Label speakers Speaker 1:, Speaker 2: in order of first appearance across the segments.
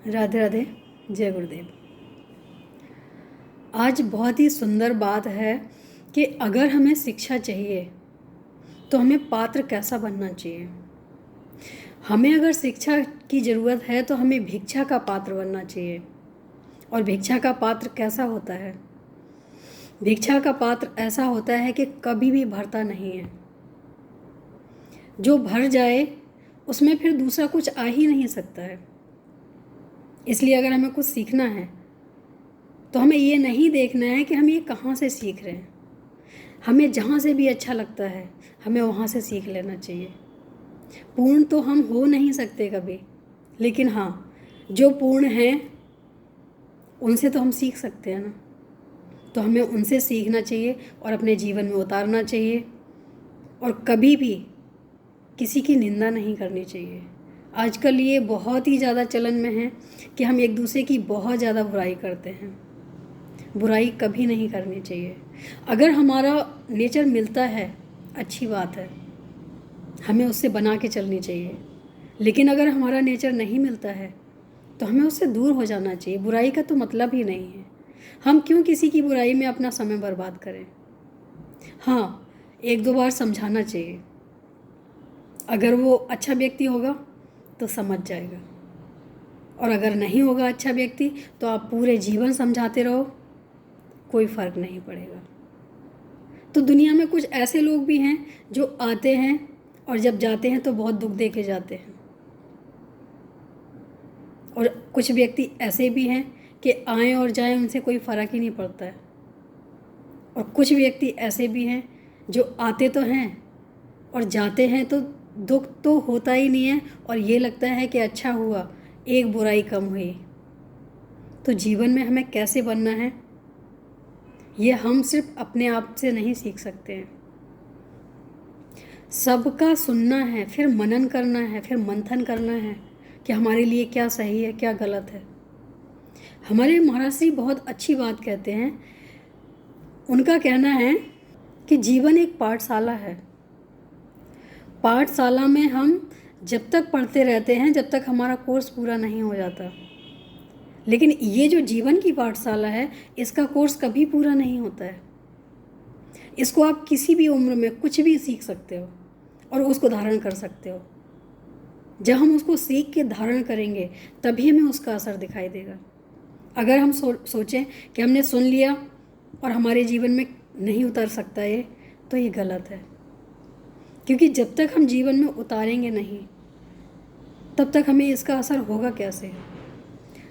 Speaker 1: राधे राधे। जय गुरुदेव। आज बहुत ही सुंदर बात है कि अगर हमें शिक्षा चाहिए तो हमें पात्र कैसा बनना चाहिए। हमें अगर शिक्षा की ज़रूरत है तो हमें भिक्षा का पात्र बनना चाहिए। और भिक्षा का पात्र कैसा होता है? भिक्षा का पात्र ऐसा होता है कि कभी भी भरता नहीं है। जो भर जाए उसमें फिर दूसरा कुछ आ ही नहीं सकता है। इसलिए अगर हमें कुछ सीखना है तो हमें ये नहीं देखना है कि हम ये कहाँ से सीख रहे हैं। हमें जहाँ से भी अच्छा लगता है हमें वहाँ से सीख लेना चाहिए। पूर्ण तो हम हो नहीं सकते कभी, लेकिन हाँ, जो पूर्ण हैं उनसे तो हम सीख सकते हैं ना। तो हमें उनसे सीखना चाहिए और अपने जीवन में उतारना चाहिए। और कभी भी किसी की निंदा नहीं करनी चाहिए। आजकल ये बहुत ही ज़्यादा चलन में है कि हम एक दूसरे की बहुत ज़्यादा बुराई करते हैं। बुराई कभी नहीं करनी चाहिए। अगर हमारा नेचर मिलता है अच्छी बात है, हमें उससे बना के चलनी चाहिए। लेकिन अगर हमारा नेचर नहीं मिलता है तो हमें उससे दूर हो जाना चाहिए। बुराई का तो मतलब ही नहीं है। हम क्यों किसी की बुराई में अपना समय बर्बाद करें। हाँ, एक दो बार समझाना चाहिए। अगर वो अच्छा व्यक्ति होगा तो समझ जाएगा, और अगर नहीं होगा अच्छा व्यक्ति तो आप पूरे जीवन समझाते रहो, कोई फ़र्क नहीं पड़ेगा। तो दुनिया में कुछ ऐसे लोग भी हैं जो आते हैं और जब जाते हैं तो बहुत दुख दे के जाते हैं। और कुछ व्यक्ति ऐसे भी हैं कि आएँ और जाएं उनसे कोई फ़र्क ही नहीं पड़ता है। और कुछ व्यक्ति ऐसे भी हैं जो आते तो हैं और जाते हैं तो दुख तो होता ही नहीं है, और ये लगता है कि अच्छा हुआ एक बुराई कम हुई। तो जीवन में हमें कैसे बनना है ये हम सिर्फ अपने आप से नहीं सीख सकते हैं। सबका सुनना है, फिर मनन करना है, फिर मंथन करना है कि हमारे लिए क्या सही है क्या गलत है। हमारे महाराज जी बहुत अच्छी बात कहते हैं। उनका कहना है कि जीवन एक पाठशाला है। पाठशाला में हम जब तक पढ़ते रहते हैं जब तक हमारा कोर्स पूरा नहीं हो जाता। लेकिन ये जो जीवन की पाठशाला है इसका कोर्स कभी पूरा नहीं होता है। इसको आप किसी भी उम्र में कुछ भी सीख सकते हो और उसको धारण कर सकते हो। जब हम उसको सीख के धारण करेंगे तभी हमें उसका असर दिखाई देगा। अगर हम सोचें कि हमने सुन लिया और हमारे जीवन में नहीं उतर सकता ये, तो ये गलत है। क्योंकि जब तक हम जीवन में उतारेंगे नहीं तब तक हमें इसका असर होगा कैसे।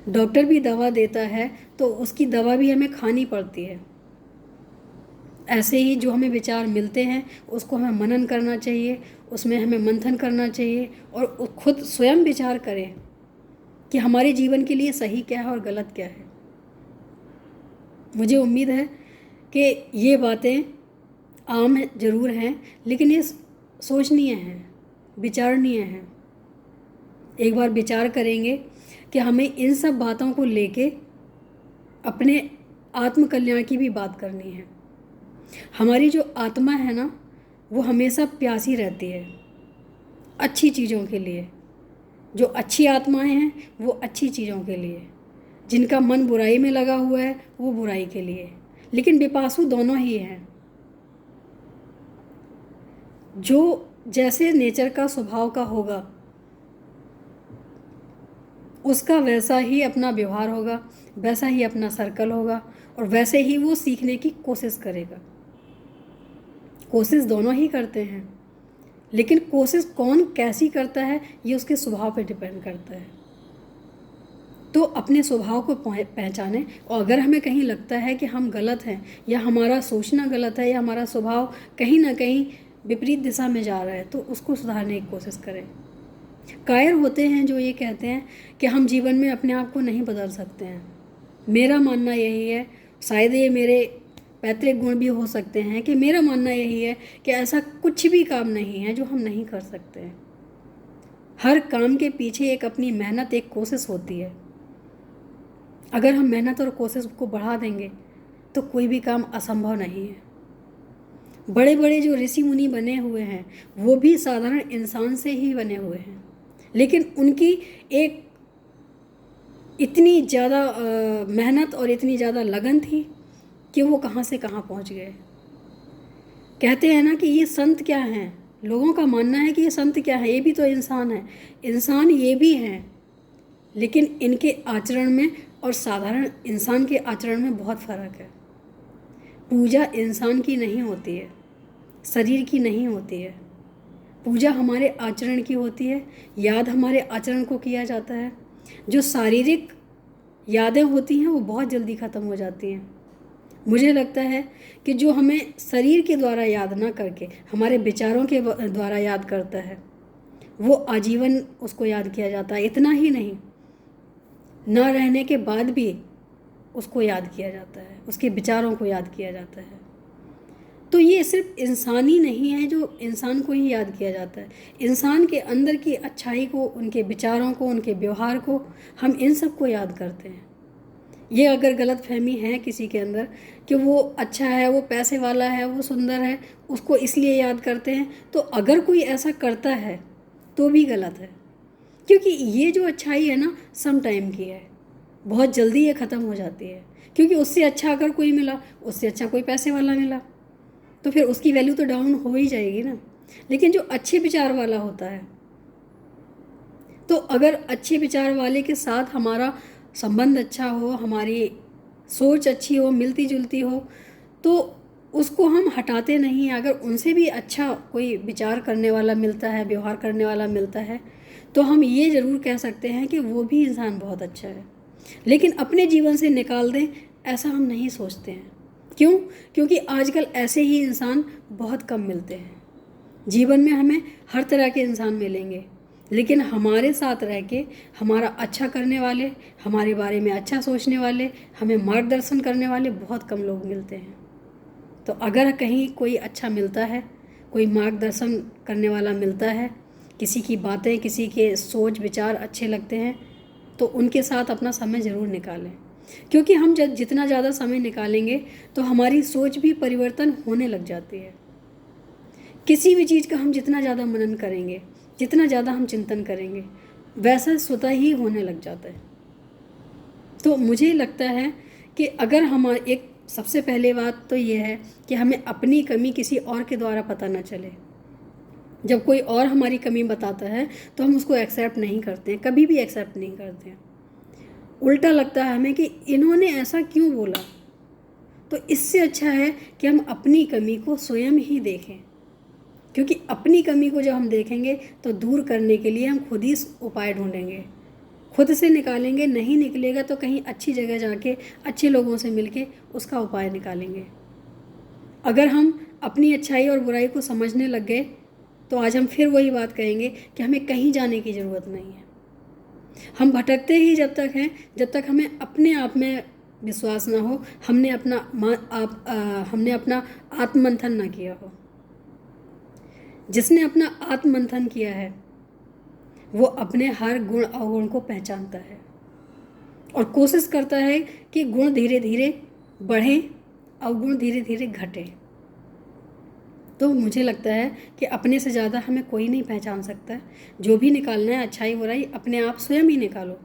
Speaker 1: डॉक्टर भी दवा देता है तो उसकी दवा भी हमें खानी पड़ती है। ऐसे ही जो हमें विचार मिलते हैं उसको हमें मनन करना चाहिए, उसमें हमें मंथन करना चाहिए और खुद स्वयं विचार करें कि हमारे जीवन के लिए सही क्या है और गलत क्या है। मुझे उम्मीद है कि ये बातें आम ज़रूर हैं, लेकिन ये सोचनीय हैं, विचारणीय हैं। एक बार विचार करेंगे कि हमें इन सब बातों को लेके अपने आत्मकल्याण की भी बात करनी है। हमारी जो आत्मा है ना वो हमेशा प्यासी रहती है अच्छी चीज़ों के लिए। जो अच्छी आत्माएं हैं वो अच्छी चीज़ों के लिए, जिनका मन बुराई में लगा हुआ है वो बुराई के लिए। लेकिन विपासु दोनों ही हैं। जो जैसे नेचर का स्वभाव का होगा उसका वैसा ही अपना व्यवहार होगा, वैसा ही अपना सर्कल होगा और वैसे ही वो सीखने की कोशिश करेगा। कोशिश दोनों ही करते हैं, लेकिन कोशिश कौन कैसी करता है ये उसके स्वभाव पर डिपेंड करता है। तो अपने स्वभाव को पहचानें, और अगर हमें कहीं लगता है कि हम गलत हैं या हमारा सोचना गलत है या हमारा स्वभाव कहीं ना कहीं विपरीत दिशा में जा रहा है तो उसको सुधारने की कोशिश करें। कायर होते हैं जो ये कहते हैं कि हम जीवन में अपने आप को नहीं बदल सकते हैं। मेरा मानना यही है, शायद ये मेरे पैतृक गुण भी हो सकते हैं, कि मेरा मानना यही है कि ऐसा कुछ भी काम नहीं है जो हम नहीं कर सकते हैं। हर काम के पीछे एक अपनी मेहनत, एक कोशिश होती है। अगर हम मेहनत और कोशिश को बढ़ा देंगे तो कोई भी काम असंभव नहीं है। बड़े बड़े जो ऋषि मुनि बने हुए हैं वो भी साधारण इंसान से ही बने हुए हैं, लेकिन उनकी एक इतनी ज़्यादा मेहनत और इतनी ज़्यादा लगन थी कि वो कहाँ से कहाँ पहुँच गए। कहते हैं ना कि ये संत क्या हैं, लोगों का मानना है कि ये संत क्या है, ये भी तो इंसान है। इंसान ये भी हैं, लेकिन इनके आचरण में और साधारण इंसान के आचरण में बहुत फ़र्क है। पूजा इंसान की नहीं होती है, शरीर की नहीं होती है। पूजा हमारे आचरण की होती है, याद हमारे आचरण को किया जाता है। जो शारीरिक यादें होती हैं वो बहुत जल्दी ख़त्म हो जाती हैं। मुझे लगता है कि जो हमें शरीर के द्वारा याद ना करके हमारे विचारों के द्वारा याद करता है, वो आजीवन उसको याद किया जाता है। इतना ही नहीं, ना रहने के बाद भी उसको याद किया जाता है, उसके विचारों को याद किया जाता है। तो ये सिर्फ इंसान ही नहीं है जो इंसान को ही याद किया जाता है। इंसान के अंदर की अच्छाई को, उनके विचारों को, उनके व्यवहार को, हम इन सब को याद करते हैं। ये अगर गलत फहमी है किसी के अंदर कि वो अच्छा है, वो पैसे वाला है, वो सुंदर है, उसको इसलिए याद करते हैं, तो अगर कोई ऐसा करता है तो भी गलत है। क्योंकि ये जो अच्छाई है ना, सम टाइम की है, बहुत जल्दी ये ख़त्म हो जाती है। क्योंकि उससे अच्छा अगर कोई मिला, उससे अच्छा कोई पैसे वाला मिला, तो फिर उसकी वैल्यू तो डाउन हो ही जाएगी ना। लेकिन जो अच्छे विचार वाला होता है, तो अगर अच्छे विचार वाले के साथ हमारा संबंध अच्छा हो, हमारी सोच अच्छी हो, मिलती जुलती हो, तो उसको हम हटाते नहीं हैं। अगर उनसे भी अच्छा कोई विचार करने वाला मिलता है, व्यवहार करने वाला मिलता है, तो हम ये ज़रूर कह सकते हैं कि वो भी इंसान बहुत अच्छा है। लेकिन अपने जीवन से निकाल दें, ऐसा हम नहीं सोचते हैं। क्यों? क्योंकि आजकल ऐसे ही इंसान बहुत कम मिलते हैं। जीवन में हमें हर तरह के इंसान मिलेंगे, लेकिन हमारे साथ रह के हमारा अच्छा करने वाले, हमारे बारे में अच्छा सोचने वाले, हमें मार्गदर्शन करने वाले बहुत कम लोग मिलते हैं। तो अगर कहीं कोई अच्छा मिलता है, कोई मार्गदर्शन करने वाला मिलता है, किसी की बातें, किसी के सोच विचार अच्छे लगते हैं, तो उनके साथ अपना समय ज़रूर निकालें। क्योंकि हम जब जितना ज़्यादा समय निकालेंगे तो हमारी सोच भी परिवर्तन होने लग जाती है। किसी भी चीज़ का हम जितना ज़्यादा मनन करेंगे, जितना ज़्यादा हम चिंतन करेंगे, वैसा स्वतः ही होने लग जाता है। तो मुझे लगता है कि अगर हम एक सबसे पहले बात तो ये है कि हमें अपनी कमी किसी और के द्वारा पता न चले। जब कोई और हमारी कमी बताता है तो हम उसको एक्सेप्ट नहीं करते हैं, कभी भी एक्सेप्ट नहीं करते हैं। उल्टा लगता है हमें कि इन्होंने ऐसा क्यों बोला। तो इससे अच्छा है कि हम अपनी कमी को स्वयं ही देखें, क्योंकि अपनी कमी को जब हम देखेंगे तो दूर करने के लिए हम खुद ही उपाय ढूंढेंगे, खुद से निकालेंगे। नहीं निकलेगा तो कहीं अच्छी जगह जाके अच्छे लोगों से मिलके उसका उपाय निकालेंगे। अगर हम अपनी अच्छाई और बुराई को समझने लग गए तो आज हम फिर वही बात कहेंगे कि हमें कहीं जाने की ज़रूरत नहीं है। हम भटकते ही जब तक हैं जब तक हमें अपने आप में विश्वास ना हो, हमने अपना आत्ममंथन ना किया हो। जिसने अपना आत्ममंथन किया है वो अपने हर गुण अवगुण को पहचानता है और कोशिश करता है कि गुण धीरे धीरे बढ़ें, अवगुण धीरे धीरे घटें। तो मुझे लगता है कि अपने से ज़्यादा हमें कोई नहीं पहचान सकता। जो भी निकालना है, अच्छाई बुराई, अपने आप स्वयं ही निकालो।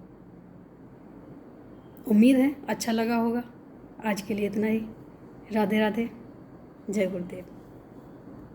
Speaker 1: उम्मीद है अच्छा लगा होगा। आज के लिए इतना ही। राधे राधे, जय गुरुदेव।